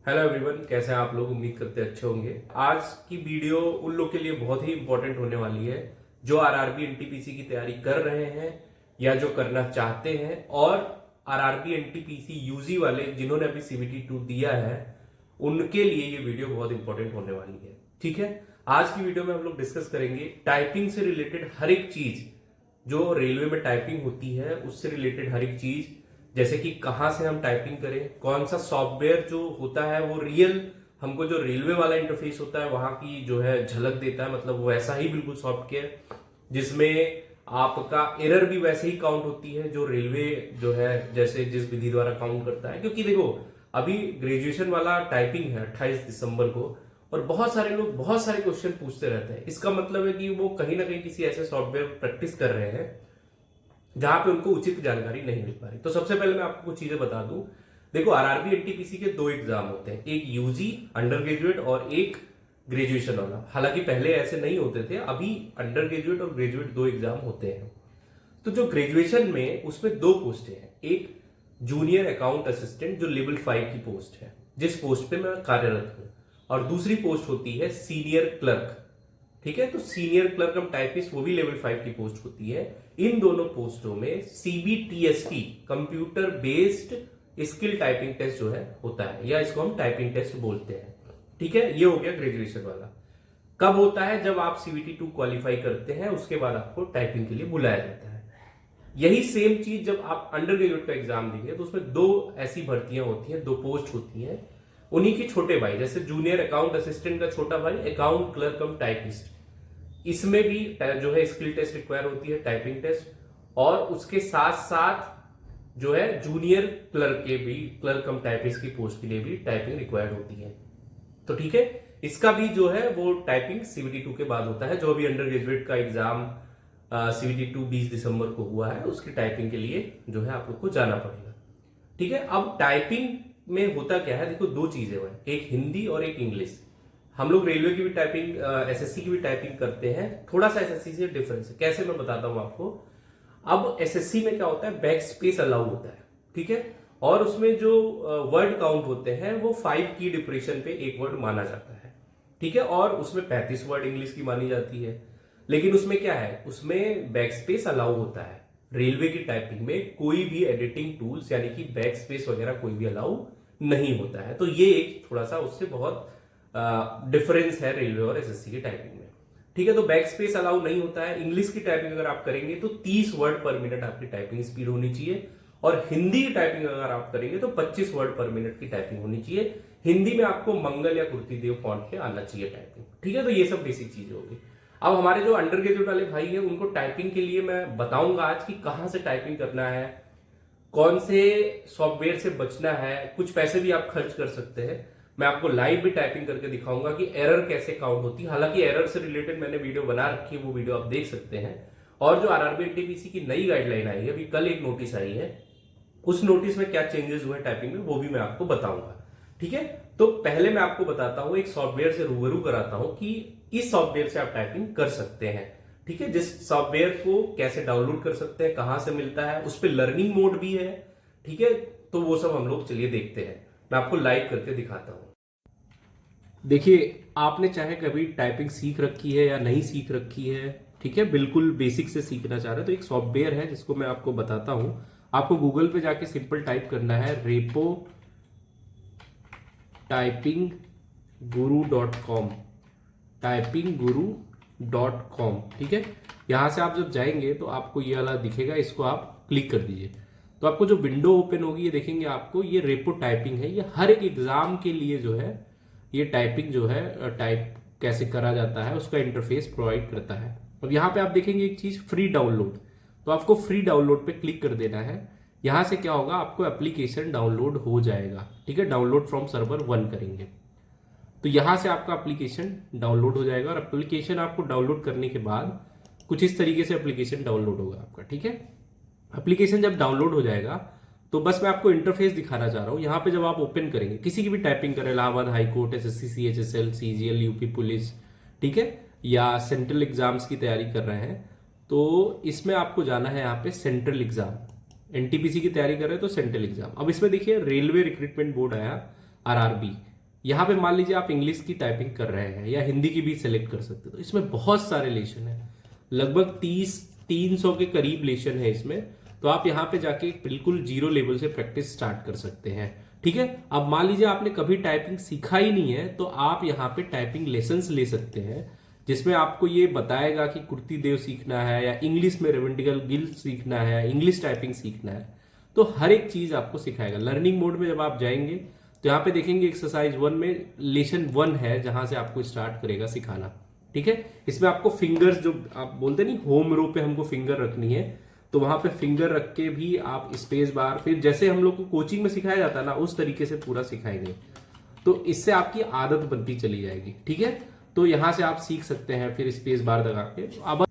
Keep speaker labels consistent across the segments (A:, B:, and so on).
A: Hello everyone, कैसे हैं आप लोग। उम्मीद करते हैं अच्छे होंगे। आज की वीडियो उन लोग के लिए बहुत ही इंपॉर्टेंट होने वाली है जो आरआरबी एनटीपीसी की तैयारी कर रहे हैं या जो करना चाहते हैं, और आरआरबी एनटीपीसी यूजी वाले जिन्होंने अभी सीबीटी 2 दिया है उनके लिए ये वीडियो बहुत इंपॉर्टेंट होने वाली है। ठीक है, आज की वीडियो में हम लोग डिस्कस करेंगे टाइपिंग से रिलेटेड हर एक चीज, जो रेलवे में टाइपिंग होती है उससे रिलेटेड हर एक चीज, जैसे कि कहाँ से हम टाइपिंग करें, कौन सा सॉफ्टवेयर जो होता है वो रियल हमको जो रेलवे वाला इंटरफेस होता है वहां की जो है झलक देता है, मतलब वैसा ही बिल्कुल सॉफ्टवेयर जिसमें आपका एरर भी वैसे ही काउंट होती है जो रेलवे जो है जैसे जिस विधि द्वारा काउंट करता है। क्योंकि देखो, अभी ग्रेजुएशन वाला टाइपिंग है 28 दिसंबर को, और बहुत सारे लोग बहुत सारे क्वेश्चन पूछते रहते हैं। इसका मतलब है कि वो कहीं ना कहीं किसी ऐसे सॉफ्टवेयर प्रैक्टिस कर रहे हैं जहां पे उनको उचित जानकारी नहीं मिल पा रही। तो सबसे पहले मैं आपको कुछ चीजें बता दूं। देखो, आरआरबी एनटीपीसी के दो एग्जाम होते हैं, एक यूजी अंडर ग्रेजुएट और एक ग्रेजुएशन वाला। हालांकि पहले ऐसे नहीं होते थे, अभी अंडर ग्रेजुएट और ग्रेजुएट दो एग्जाम होते हैं। तो जो ग्रेजुएशन में उसमें दो पोस्टें हैं, एक जूनियर अकाउंट असिस्टेंट जो लेवल 5 की पोस्ट है, जिस पोस्ट पे मैं कार्यरत हूं, और दूसरी पोस्ट होती है सीनियर क्लर्क। ठीक है, तो सीनियर क्लर्क हम टाइपिस्ट वो भी लेवल 5 की पोस्ट होती है। इन दोनों पोस्टों में CBTST computer based skill typing test जो है होता है, या इसको हम टाइपिंग टेस्ट बोलते हैं। ठीक है, ये हो गया ग्रेजुएशन वाला। कब होता है? जब आप सीबीटी 2 क्वालिफाई करते हैं, उसके बाद आपको टाइपिंग के लिए बुलाया जाता है। यही सेम चीज जब आप अंडर ग्रेजुएट का एग्जाम देंगे तो उसमें दो ऐसी भर्तियां होती हैं, दो पोस्ट होती हैं, उन्हीं के छोटे भाई, जैसे जूनियर अकाउंट असिस्टेंट का छोटा भाई अकाउंट क्लर्क कम टाइपिस्ट, इसमें भी जो है स्किल टेस्ट रिक्वायर होती है, टाइपिंग टेस्ट। और उसके साथ साथ जो है जूनियर क्लर्क के भी, क्लर्क कम टाइपिस्ट की पोस्ट के लिए भी टाइपिंग रिक्वायर्ड होती है। तो ठीक है, इसका भी जो है वो टाइपिंग सीबीटी 2 के बाद होता है। जो अभी अंडर ग्रेजुएट का एग्जाम सीबीटी 2 20 दिसंबर को हुआ है, उसकी टाइपिंग के लिए जो है आप लोग को जाना पड़ेगा। ठीक है, अब टाइपिंग में होता क्या है, देखो दो चीजें हैं, एक हिंदी और एक इंग्लिश। हम लोग रेलवे की भी टाइपिंग, एसएससी की भी टाइपिंग करते हैं। थोड़ा सा एसएससी से डिफरेंस है, कैसे मैं बताता हूं आपको। अब एसएससी में क्या होता है, बैक स्पेस अलाउ होता है। ठीक है, और उसमें जो वर्ड काउंट होते हैं वो 5 की डिप्रेशन पे एक वर्ड माना जाता है। ठीक है, और उसमें 35 वर्ड इंग्लिश की मानी जाती है। लेकिन उसमें क्या है, उसमें बैक स्पेस अलाउ होता है। रेलवे की टाइपिंग में कोई भी एडिटिंग टूल्स यानी कि बैक स्पेस वगैरह कोई भी अलाउ नहीं होता है। तो ये एक थोड़ा सा उससे बहुत डिफरेंस है रेलवे और एसएससी की टाइपिंग में। ठीक है, तो बैक स्पेस अलाउ नहीं होता है। इंग्लिश की टाइपिंग अगर आप करेंगे तो 30 वर्ड पर मिनट आपकी टाइपिंग स्पीड होनी चाहिए, और हिंदी की टाइपिंग अगर आप करेंगे तो 25 वर्ड पर मिनट की टाइपिंग होनी चाहिए। हिंदी में आपको मंगल या कुर्ती देव फॉन्ट पे आना चाहिए टाइपिंग। ठीक है, तो ये सब बेसिक चीजें होगी। अब हमारे जो अंडर ग्रेजुएट वाले भाई है उनको टाइपिंग के लिए मैं बताऊंगा आज कि कहां से टाइपिंग करना है, कौन से सॉफ्टवेयर से बचना है। कुछ पैसे भी आप खर्च कर सकते हैं। मैं आपको लाइव भी टाइपिंग करके दिखाऊंगा कि एरर कैसे काउंट होती है। हालांकि एरर से रिलेटेड मैंने वीडियो बना रखी है, वो वीडियो आप देख सकते हैं। और जो आरआरबी एनटीपीसी की नई गाइडलाइन आई है, अभी कल एक नोटिस आई है, उस नोटिस में क्या चेंजेस हुए टाइपिंग में वो भी मैं आपको बताऊंगा। ठीक है, तो पहले मैं आपको बताता हूं, एक सॉफ्टवेयर से रूबरू कराता हूं कि इस सॉफ्टवेयर से आप टाइपिंग कर सकते हैं। ठीक है, जिस सॉफ्टवेयर को कैसे डाउनलोड कर सकते हैं, कहां से मिलता है, उस पर लर्निंग मोड भी है। ठीक है, तो वो सब हम लोग चलिए देखते हैं, मैं आपको लाइव करके दिखाता हूं। देखिए, आपने चाहे कभी टाइपिंग सीख रखी है या नहीं सीख रखी है, ठीक है, बिल्कुल बेसिक से सीखना चाह रहे हैं, तो एक सॉफ्टवेयर है जिसको मैं आपको बताता हूं। आपको गूगल पे जाके सिंपल टाइप करना है रेपो टाइपिंग guru.com, typingguru.com। ठीक है, यहां से आप जब जाएंगे तो आपको ये वाला दिखेगा, इसको आप क्लिक कर दीजिए तो आपको जो विंडो ओपन होगी ये देखेंगे आपको, ये रेपो टाइपिंग है। ये हर एक एग्जाम के लिए जो है ये टाइपिंग जो है टाइप कैसे करा जाता है उसका इंटरफेस प्रोवाइड करता है। अब यहाँ पे आप देखेंगे एक चीज फ्री डाउनलोड, तो आपको फ्री डाउनलोड पे क्लिक कर देना है। यहां से क्या होगा, आपको एप्लीकेशन डाउनलोड हो जाएगा। ठीक है, डाउनलोड फ्रॉम सर्वर 1 करेंगे तो यहां से आपका एप्लीकेशन डाउनलोड हो जाएगा। और एप्लीकेशन आपको डाउनलोड करने के बाद कुछ इस तरीके से एप्लीकेशन डाउनलोड होगा आपका। ठीक है, एप्लीकेशन जब डाउनलोड हो जाएगा तो बस मैं आपको इंटरफेस दिखाना चाह रहा हूं। यहां पे जब आप ओपन करेंगे, किसी की भी टाइपिंग करें, Allahabad high court, SSC, CHSL, CGL, UP police, ठीक है, या सेंट्रल एग्जाम्स की तैयारी कर रहे हैं, तो इसमें आपको जाना है यहाँ पे सेंट्रल एग्जाम। एनटीपीसी की तैयारी कर रहे हैं तो सेंट्रल एग्जाम। अब इसमें देखिए रेलवे रिक्रूटमेंट बोर्ड आया, आरआरबी, यहाँ पे मान लीजिए आप इंग्लिश की टाइपिंग कर रहे हैं या हिंदी की भी सिलेक्ट कर सकते हो, तो इसमें बहुत सारे लेशन है, लगभग 300 के करीब लेशन है इसमें। तो आप यहाँ पे जाके बिल्कुल जीरो लेवल से प्रैक्टिस स्टार्ट कर सकते हैं। ठीक है, अब मान लीजिए आपने कभी टाइपिंग सीखा ही नहीं है, तो आप यहाँ पे टाइपिंग लेसन्स ले सकते हैं, जिसमें आपको ये बताएगा कि कुर्ती देव सीखना है या इंग्लिश में रेवेंटिकल गिल सीखना है, इंग्लिश टाइपिंग सीखना है, तो हर एक चीज आपको सिखाएगा। लर्निंग मोड में जब आप जाएंगे तो यहाँ पे देखेंगे एक्सरसाइज 1 में लेसन 1 है, जहां से आपको स्टार्ट करेगा सिखाना। ठीक है, इसमें आपको फिंगर्स, जो आप बोलते नहीं होम रो पे हमको फिंगर रखनी है, तो वहां पे फिंगर रख के भी आप स्पेस बार, फिर जैसे हम लोग को कोचिंग में सिखाया जाता है ना, उस तरीके से पूरा सिखाएंगे। तो इससे आपकी आदत बनती चली जाएगी। ठीक है, तो यहां से आप सीख सकते हैं फिर स्पेस बार दबा के। अब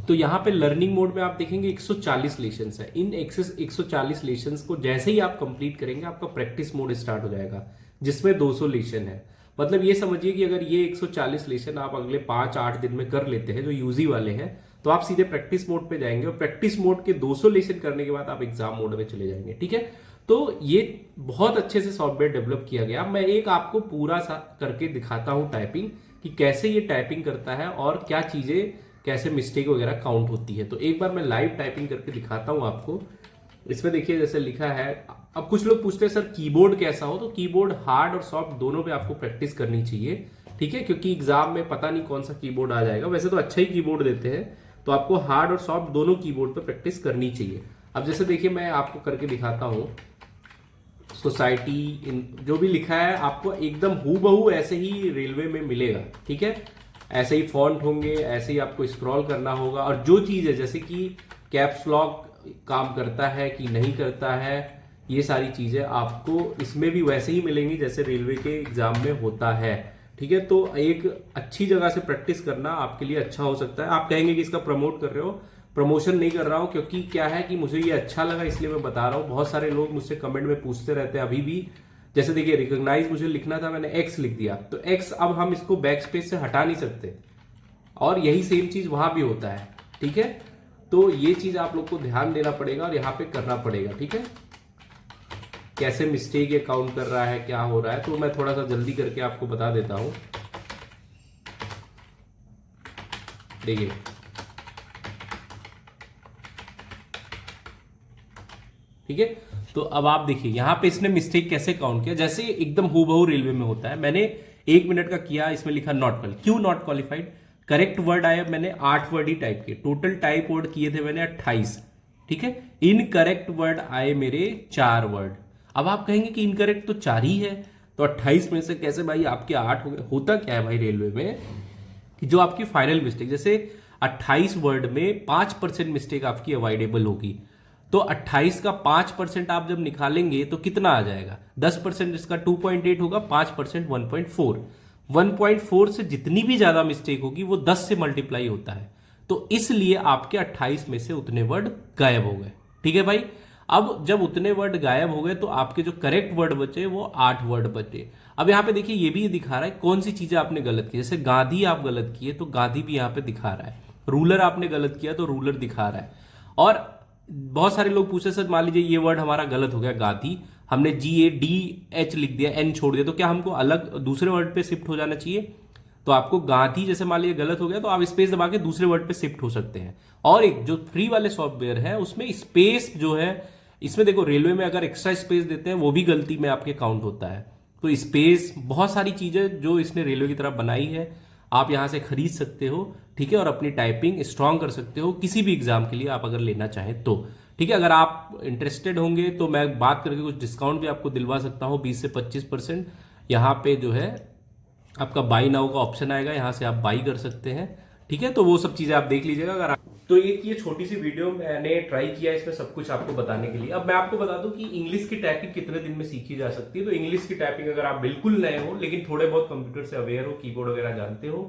A: तो यहाँ पे लर्निंग मोड में आप देखेंगे 140 लेशंस है। इन 140 लेशंस को जैसे ही आप कंप्लीट करेंगे, आपका प्रैक्टिस मोड स्टार्ट हो जाएगा, जिसमें 200 लेशन है। मतलब ये समझिए कि अगर ये 140 लेशन आप अगले 5-8 दिन में कर लेते हैं, जो यूजी वाले हैं, तो आप सीधे प्रैक्टिस मोड पे जाएंगे और प्रैक्टिस मोड के 200 लेशन करने के बाद आप एग्जाम मोड में चले जाएंगे। ठीक है, तो ये बहुत अच्छे से सॉफ्टवेयर डेवलप किया गया। मैं एक आपको पूरा सा करके दिखाता हूं टाइपिंग, कि कैसे ये टाइपिंग करता है और क्या चीजें, कैसे मिस्टेक वगैरह काउंट होती है। तो एक बार मैं लाइव टाइपिंग करके दिखाता हूं आपको। इसमें देखिए जैसे लिखा है, अब कुछ लोग पूछते हैं सर कीबोर्ड कैसा हो, तो कीबोर्ड हार्ड और सॉफ्ट दोनों पे आपको प्रैक्टिस करनी चाहिए। ठीक है, क्योंकि एग्जाम में पता नहीं कौन सा कीबोर्ड आ जाएगा। वैसे तो अच्छा ही कीबोर्ड देते हैं, तो आपको हार्ड और सॉफ्ट दोनों कीबोर्ड पे प्रैक्टिस करनी चाहिए। अब जैसे देखिए मैं आपको करके दिखाता हूं, सोसाइटी जो भी लिखा है आपको एकदम हूबहू ऐसे ही रेलवे में मिलेगा। ठीक है, ऐसे ही फॉन्ट होंगे, ऐसे ही आपको स्क्रॉल करना होगा। और जो चीज है, जैसे कि कैप्स लॉक काम करता है कि नहीं करता है, ये सारी चीजें आपको इसमें भी वैसे ही मिलेंगी जैसे रेलवे के एग्जाम में होता है। ठीक है, तो एक अच्छी जगह से प्रैक्टिस करना आपके लिए अच्छा हो सकता है। आप कहेंगे कि इसका प्रमोट कर रहे हो, प्रमोशन नहीं कर रहा हूं, क्योंकि क्या है कि मुझे ये अच्छा लगा इसलिए मैं बता रहा हूं। बहुत सारे लोग मुझसे कमेंट में पूछते रहते हैं अभी भी। जैसे देखिए रिकॉग्नाइज मुझे लिखना था, मैंने एक्स लिख दिया, तो एक्स अब हम इसको बैक स्पेस से हटा नहीं सकते, और यही सेम चीज वहां भी होता है। ठीक है, तो ये चीज आप लोग को ध्यान देना पड़ेगा और यहां पे करना पड़ेगा। ठीक है, कैसे मिस्टेक ये काउंट कर रहा है, क्या हो रहा है, तो मैं थोड़ा सा जल्दी करके आपको बता देता हूं। देखिए ठीक है, तो अब आप देखिए यहां पे इसने मिस्टेक कैसे काउंट किया, जैसे एकदम हूबहू रेलवे में होता है। मैंने 1 मिनट का किया, इसमें लिखा नॉट क्वालिफाइड। क्यों नॉट क्वालिफाइड? करेक्ट वर्ड आया, मैंने 8 वर्ड ही टाइप किए, टोटल टाइप वर्ड किए थे मैंने 28। ठीक है, इनकरेक्ट वर्ड आए मेरे 4 वर्ड। अब आप कहेंगे कि इनकरेक्ट तो 4 ही है, तो 28 में से कैसे भाई आपके 8 हो गए? होता क्या है भाई रेलवे में कि जो आपकी फाइनल मिस्टेक, जैसे 28 वर्ड में 5% मिस्टेक आपकी अवॉइडेबल होगी, तो 28 का 5% आप जब निकालेंगे तो कितना आ जाएगा? 10% इसका 2.8 होगा, 5% 1.4। 1.4 से जितनी भी ज्यादा मिस्टेक होगी वो 10 से मल्टीप्लाई होता है, तो इसलिए आपके 28 में से उतने वर्ड गायब हो गए। ठीक है भाई, अब जब उतने वर्ड गायब हो गए तो आपके जो करेक्ट वर्ड बचे वो 8 वर्ड बचे। अब यहां पे देखिए ये भी दिखा रहा है कौन सी चीजें आपने गलत की। जैसे गांधी आप गलत किए तो गांधी भी यहां पे दिखा रहा है, रूलर आपने गलत किया तो रूलर दिखा रहा है। और बहुत सारे लोग पूछे सर मान लीजिए ये वर्ड हमारा गलत हो गया गांधी, हमने GADH लिख दिया, N छोड़ दिया, तो क्या हमको अलग दूसरे वर्ड पे शिफ्ट हो जाना चाहिए? तो आपको गांधी जैसे मान लीजिए गलत हो गया तो आप स्पेस दबा के दूसरे वर्ड पे शिफ्ट हो सकते हैं। और एक जो फ्री वाले सॉफ्टवेयर है उसमें स्पेस जो है, इसमें देखो रेलवे में अगर एक्स्ट्रा स्पेस देते हैं वो भी गलती में आपके काउंट होता है। तो स्पेस, बहुत सारी चीजें जो इसने रेलवे की तरफ बनाई है, आप यहां से खरीद सकते हो। ठीक है, और अपनी टाइपिंग स्ट्रांग कर सकते हो किसी भी एग्जाम के लिए आप अगर लेना चाहें तो। ठीक है, अगर आप इंटरेस्टेड होंगे तो मैं बात करके कुछ डिस्काउंट भी आपको दिलवा सकता हूं, 20 से 25%। यहाँ पे जो है आपका बाई नाउ का ऑप्शन आएगा, यहां से आप बाई कर सकते हैं। ठीक है, तो वो सब चीजें आप देख लीजिएगा। अगर तो ये छोटी सी वीडियो मैंने ट्राई किया इसमें सब कुछ आपको बताने के लिए। अब मैं आपको बता दूं कि इंग्लिश की टाइपिंग कितने दिन में सीखी जा सकती है। तो इंग्लिश की टाइपिंग अगर आप बिल्कुल नए हो लेकिन थोड़े बहुत कंप्यूटर से अवेयर हो, कीबोर्ड वगैरह जानते हो,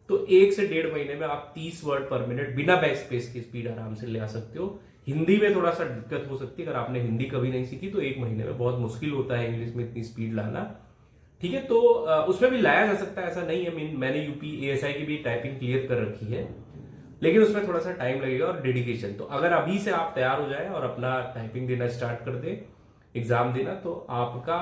A: तो 1 से 1.5 महीने में आप 30 वर्ड पर मिनट बिना बैक स्पेस की स्पीड आराम से ले आ सकते हो। हिंदी में थोड़ा सा दिक्कत हो सकती है, अगर आपने हिंदी कभी नहीं सीखी तो 1 महीने में बहुत मुश्किल होता है इंग्लिश में इतनी स्पीड लाना। ठीक है, तो उसमें भी लाया जा सकता है, ऐसा नहीं है। मैंने यूपी ASI की भी टाइपिंग क्लियर कर रखी है, लेकिन उसमें थोड़ा सा टाइम लगेगा और डेडिकेशन। तो अगर अभी से आप तैयार हो जाए और अपना टाइपिंग देना स्टार्ट कर दे, एग्जाम देना, तो आपका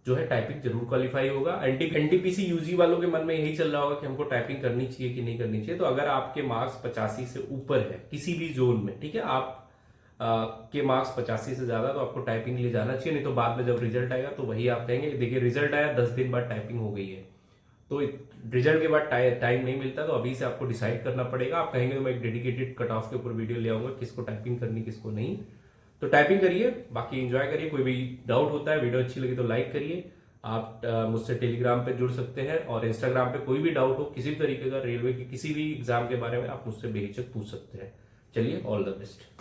A: जो है टाइपिंग जरूर क्वालिफाई होगा। एनटीपीसी यूजी वालों के मन में यही चल रहा होगा कि हमको टाइपिंग करनी चाहिए कि नहीं करनी चाहिए। तो अगर आपके मार्क्स 85 से ऊपर है किसी भी जोन में, ठीक है, आप के मार्क्स 85 से ज्यादा, तो आपको टाइपिंग ले जाना चाहिए। नहीं तो बाद में जब रिजल्ट आएगा तो वही आप कहेंगे, देखिए रिजल्ट आया 10 दिन बाद टाइपिंग हो गई है, तो रिजल्ट के बाद टाइम नहीं मिलता। तो अभी से आपको डिसाइड करना पड़ेगा। आप कहेंगे तो मैं एक डेडिकेटेड कट ऑफ के ऊपर वीडियो ले आऊंगा, किसको टाइपिंग करनी किसको नहीं। तो टाइपिंग करिए, बाकी एंजॉय करिए। कोई भी डाउट होता है, वीडियो अच्छी लगी तो लाइक करिए। आप मुझसे टेलीग्राम पे जुड़ सकते हैं और इंस्टाग्राम पे कोई भी डाउट हो किसी भी तरीके का, रेलवे के किसी भी एग्जाम के बारे में, आप मुझसे बेहिचक पूछ सकते हैं। चलिए, ऑल द बेस्ट।